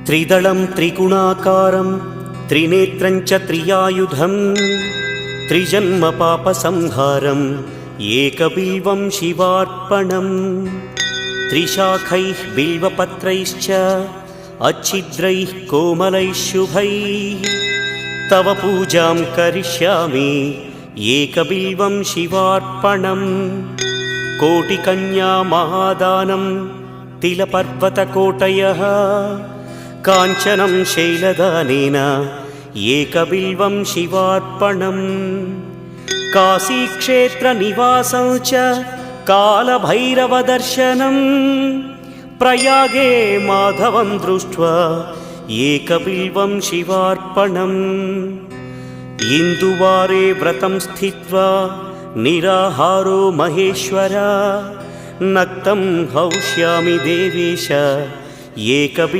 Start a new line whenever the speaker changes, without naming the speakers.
त्रिदलं त्रिगुणाकारं त्रिनेत्रं च त्रियायुधं त्रिजन्मपापसंहारम् एकबिल्वं शिवार्पणम् त्रिशाखैः बिल्वपत्रैश्च अच्छिद्रैः कोमलैः शुभैः तव पूजां करिष्यामि एकबिल्वं शिवार्पणम् कोटिकन्या महादानं तिलपर्वतकोटयः काञ्चनं शैलदानेन एकबिल्वं शिवार्पणम् काशीक्षेत्रनिवासं च कालभैरवदर्शनं प्रयागे माधवं दृष्ट्वा एकबिल्वं शिवार्पणम् इन्दुवारे व्रतं स्थित्वा निराहारो महेश्वर नक्तं हौष्यामि देवेश एकबिल्वं